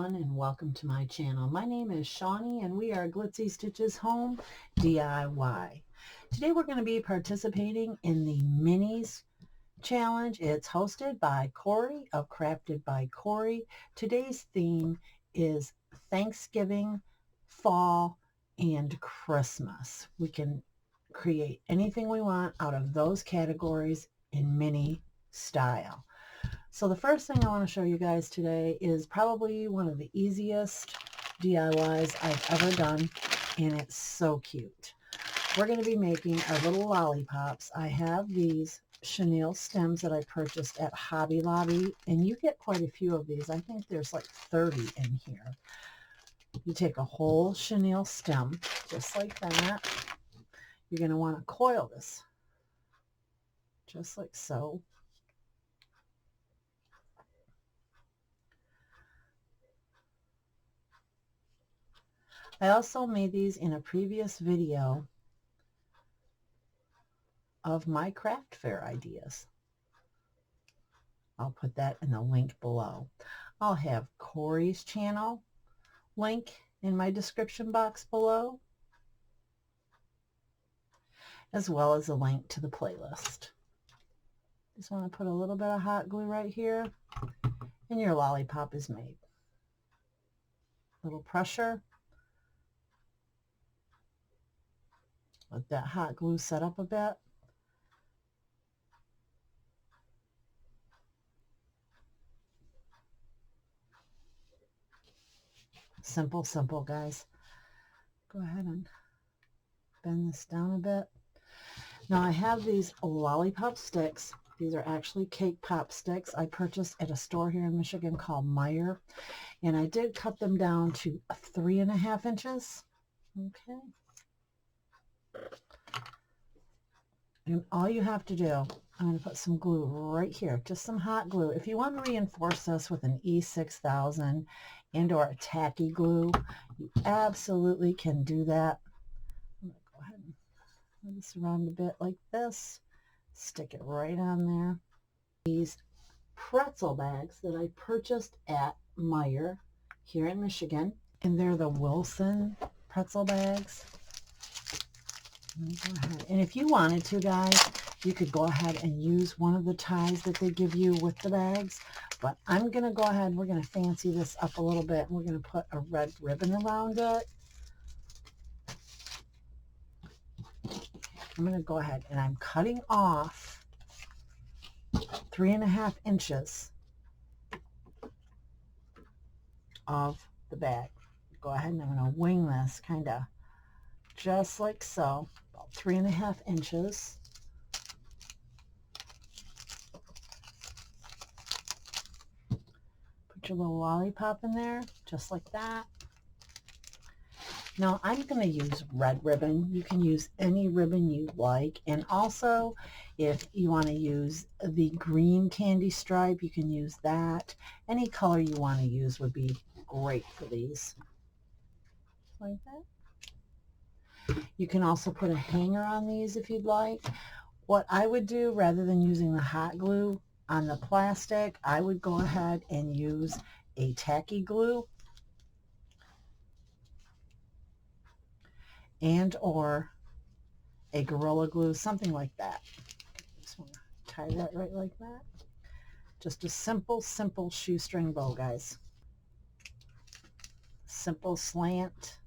everyone, and welcome to my channel. My name is Shawnee and we are Glitzy Stitches Home DIY. Today we're going to be participating in the Minis Challenge. It's hosted by Corey of Crafted by Corey. Today's theme is Thanksgiving, Fall, and Christmas. We can create anything we want out of those categories in mini style. So the first thing I want to show you guys today is probably one of the easiest DIYs I've ever done, and it's so cute. We're going to be making our little lollipops. I have these chenille stems that I purchased at Hobby Lobby, and you get quite a few of these. I think there's like 30 in here. You take a whole chenille stem, just like that. You're going to want to coil this, just like so. I also made these in a previous video of my craft fair ideas. I'll put that in the link below. I'll have Corey's channel link in my description box below, as well as a link to the playlist. Just want to put a little bit of hot glue right here, and your lollipop is made. Little pressure. Let that hot glue set up a bit. Simple, simple, guys. Go ahead and bend this down a bit. Now I have these lollipop sticks. These are actually cake pop sticks I purchased at a store here in Michigan called Meyer. And I did cut them down to 3.5 inches. Okay. And all you have to do, I'm going to put some glue right here, just some hot glue. If you want to reinforce this with an E6000 and or a tacky glue, you absolutely can do that. I'm going to go ahead and move this around a bit like this. Stick it right on there. These pretzel bags that I purchased at Meyer here in Michigan, and they're the Wilson pretzel bags. Go ahead. And if you wanted to, guys, you could go ahead and use one of the ties that they give you with the bags. But I'm going to go ahead, we're going to fancy this up a little bit. We're going to put a red ribbon around it. I'm going to go ahead and I'm cutting off 3.5 inches of the bag. Go ahead and I'm going to wing this kind of just like so. 3.5 inches. Put your little lollipop in there, just like that. Now I'm going to use red ribbon. You can use any ribbon you like. And also, if you want to use the green candy stripe, you can use that. Any color you want to use would be great for these. Like that. You can also put a hanger on these if you'd like. What I would do, rather than using the hot glue on the plastic, I would go ahead and use a tacky glue and or a Gorilla Glue, something like that. Just want to tie that right like that. Just a simple, simple shoestring bow, guys. Simple slant.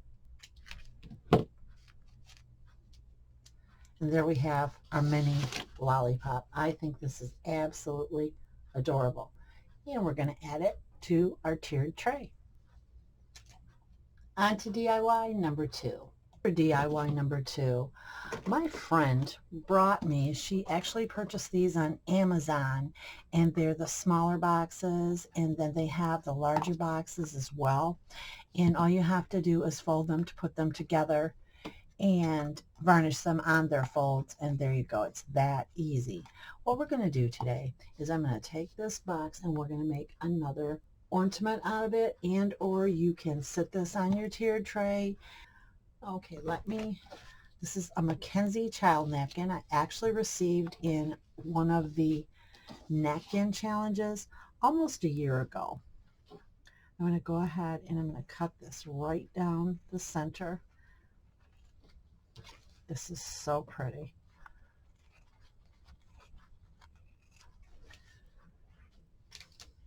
And there we have our mini lollipop. I think this is absolutely adorable. And we're going to add it to our tiered tray. On to DIY number 2. For DIY number 2, my friend brought me, she actually purchased these on Amazon, and they're the smaller boxes, and then they have the larger boxes as well. And all you have to do is fold them to put them together and varnish them on their folds, and there you go. It's that easy. What we're going to do today is I'm going to take this box and we're going to make another ornament out of it, and or you can sit this on your tiered tray. Okay, this is a Mackenzie child napkin I actually received in one of the napkin challenges almost a year ago. I'm going to go ahead and I'm going to cut this right down the center. This is so pretty.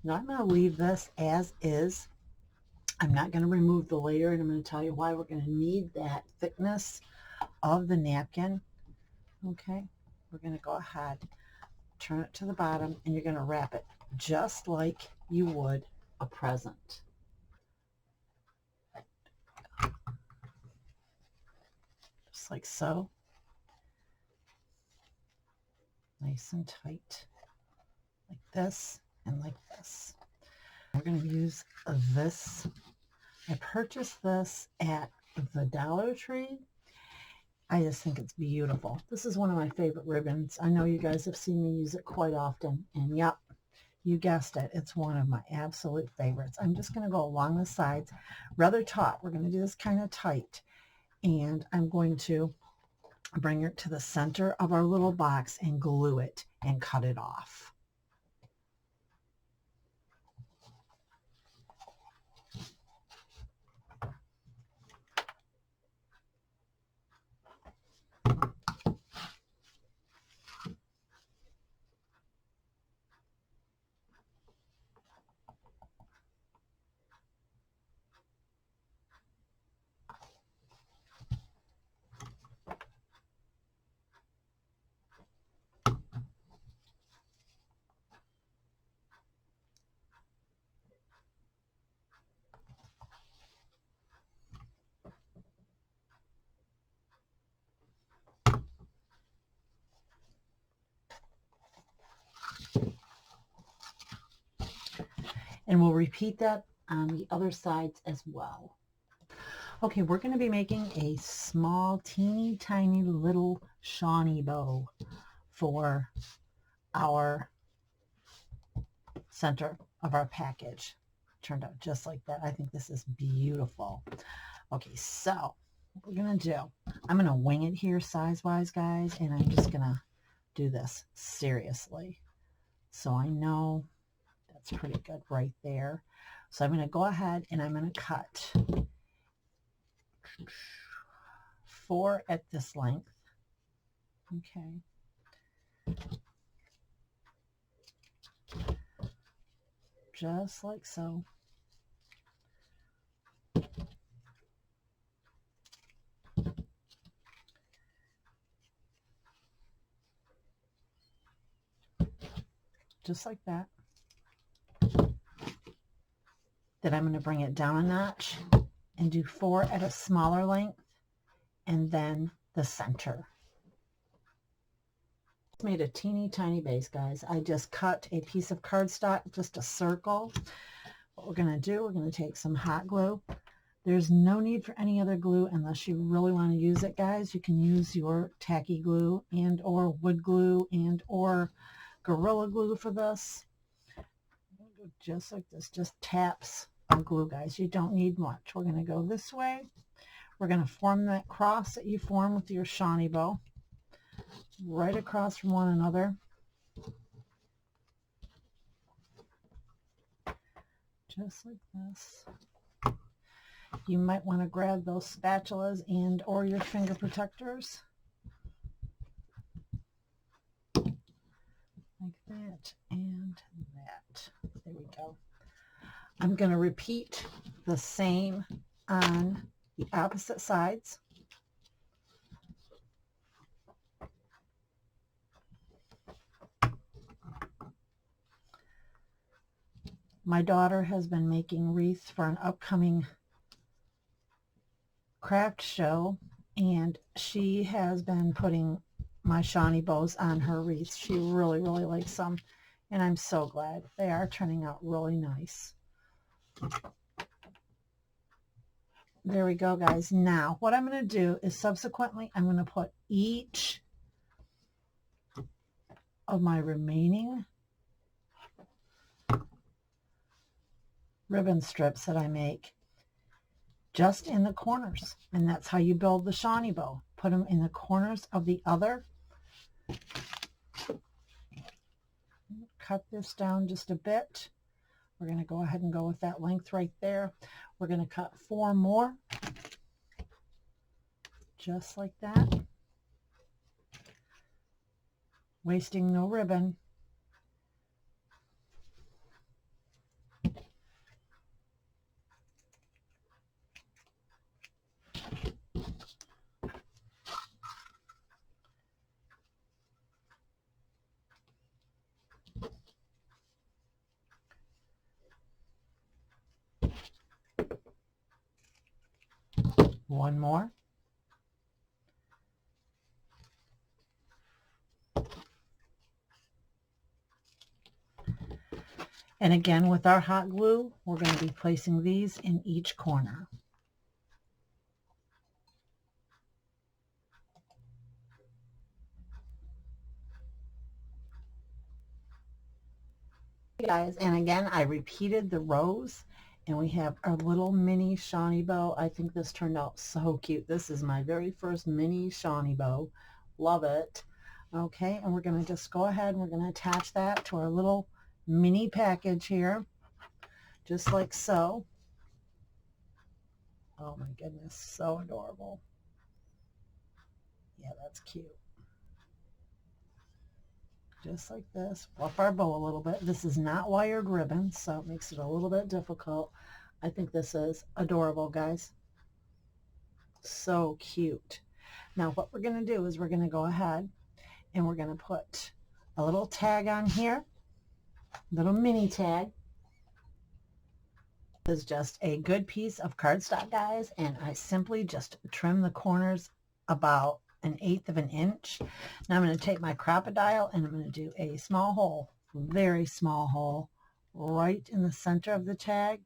Now I'm going to leave this as is. I'm not going to remove the layer, and I'm going to tell you why. We're going to need that thickness of the napkin. Okay, we're going to go ahead, turn it to the bottom, and you're going to wrap it just like you would a present. Just like so. Nice and tight. Like this and like this. We're going to use this. I purchased this at the Dollar Tree. I just think it's beautiful. This is one of my favorite ribbons. I know you guys have seen me use it quite often. And yep, you guessed it. It's one of my absolute favorites. I'm just going to go along the sides, rather taut. We're going to do this kind of tight. And I'm going to bring it to the center of our little box and glue it and cut it off. And we'll repeat that on the other sides as well. Okay, we're going to be making a small, teeny tiny little Shawnee bow for our center of our package. Turned out just like that. I think this is beautiful. Okay, so what we're going to do, I'm going to wing it here size-wise, guys, and I'm just going to do this seriously. So I know that's pretty good right there. So I'm going to go ahead and I'm going to cut 4 at this length. Okay. Just like so. Just like that. Then I'm going to bring it down a notch and do 4 at a smaller length, and then the center. Made a teeny tiny base, guys. I just cut a piece of cardstock, just a circle. What we're going to do, we're going to take some hot glue. There's no need for any other glue unless you really want to use it, guys. You can use your tacky glue and or wood glue and or Gorilla Glue for this. Just like this, just taps of glue, guys. You don't need much. We're going to go this way. We're going to form that cross that you form with your Shawnee bow right across from one another. Just like this. You might want to grab those spatulas and or your finger protectors. Like that and that. There we go. I'm going to repeat the same on the opposite sides. My daughter has been making wreaths for an upcoming craft show, and she has been putting my Shawnee bows on her wreaths. She really, really likes them, and I'm so glad. They are turning out really nice. There we go, guys. Now, what I'm going to do is subsequently, I'm going to put each of my remaining ribbon strips that I make just in the corners. And that's how you build the Shawnee bow. Put them in the corners of the other. Cut this down just a bit. We're going to go ahead and go with that length right there. We're going to cut 4 more, just like that, wasting no ribbon. One more. And again, with our hot glue, we're going to be placing these in each corner. Guys, and again, I repeated the rows, and we have our little mini Shawnee bow. I think this turned out so cute. This is my very first mini Shawnee bow. Love it. Okay, and we're going to just go ahead and we're going to attach that to our little mini package here, just like so. Oh my goodness, so adorable. Yeah, that's cute. Just like this. Fluff our bow a little bit. This is not wired ribbon, so it makes it a little bit difficult. I think this is adorable, guys. So cute. Now what we're going to do is we're going to go ahead and we're going to put a little tag on here, little mini tag. This is just a good piece of cardstock, guys, and I simply just trim the corners about 1/8 of an inch. Now I'm going to take my crocodile and I'm going to do a small hole, very small hole, right in the center of the tag.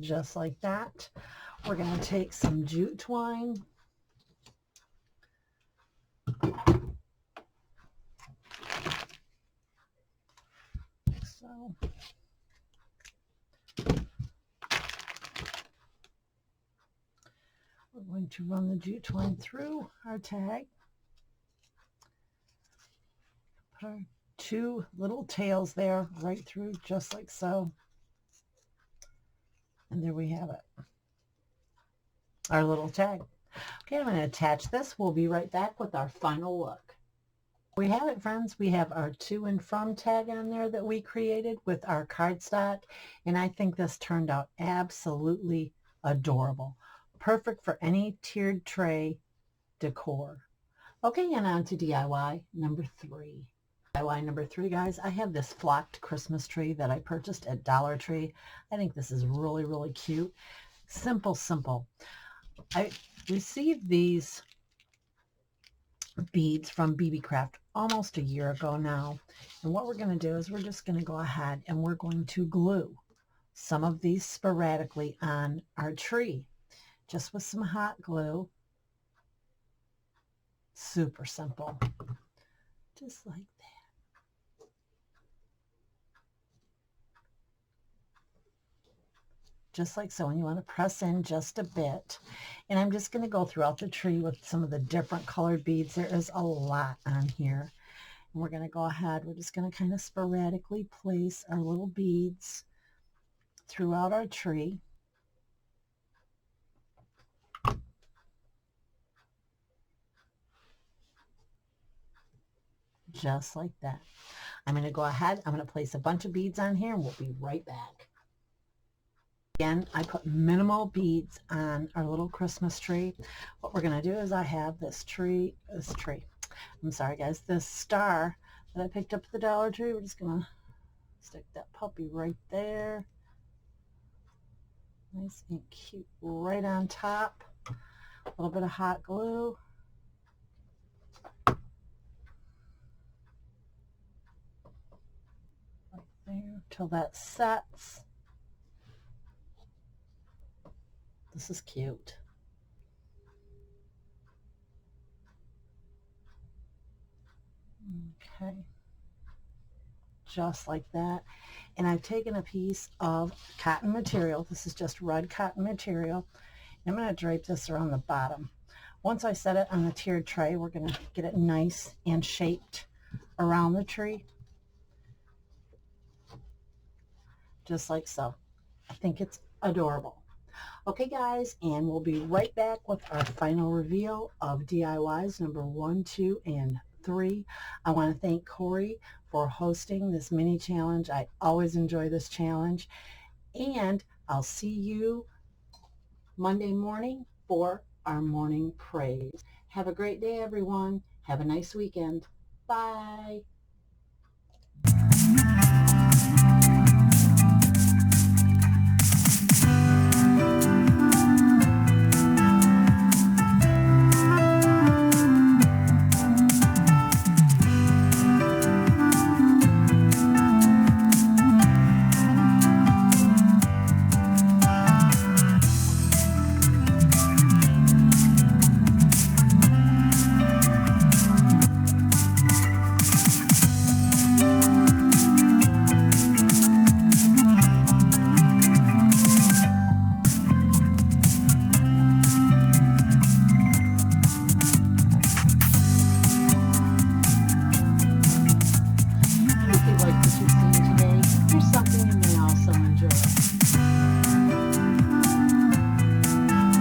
Just like that. We're going to take some jute twine. So we're going to run the jute twine through our tag. Put our 2 little tails there right through, just like so. And there we have it, our little tag. Okay, I'm going to attach this. We'll be right back with our final look. We have it, friends. We have our to and from tag on there that we created with our cardstock, and I think this turned out absolutely adorable. Perfect for any tiered tray decor. Okay, and on to DIY number 3. DIY number 3, guys, I have this flocked Christmas tree that I purchased at Dollar Tree. I think this is really, really cute. Simple, simple. I received these beads from BB Craft almost a year ago now. And what we're going to do is we're just going to go ahead and we're going to glue some of these sporadically on our tree, just with some hot glue. Super simple. Just like that. Just like so, and you want to press in just a bit. And I'm just going to go throughout the tree with some of the different colored beads. There is a lot on here. And we're going to go ahead, we're just going to kind of sporadically place our little beads throughout our tree. Just like that. I'm going to go ahead, I'm going to place a bunch of beads on here and we'll be right back. Again, I put minimal beads on our little Christmas tree. What we're going to do is I have this I'm sorry guys, this star that I picked up at the Dollar Tree. We're just going to stick that puppy right there. Nice and cute right on top. A little bit of hot glue. Right there till that sets. This is cute. Okay. Just like that. And I've taken a piece of cotton material. This is just red cotton material. I'm going to drape this around the bottom. Once I set it on a tiered tray, we're going to get it nice and shaped around the tree, just like so. I think it's adorable. Okay, guys, and we'll be right back with our final reveal of DIYs number 1, 2, and 3. I want to thank Corey for hosting this mini challenge. I always enjoy this challenge, and I'll see you Monday morning for our morning praise. Have a great day, everyone. Have a nice weekend. Bye.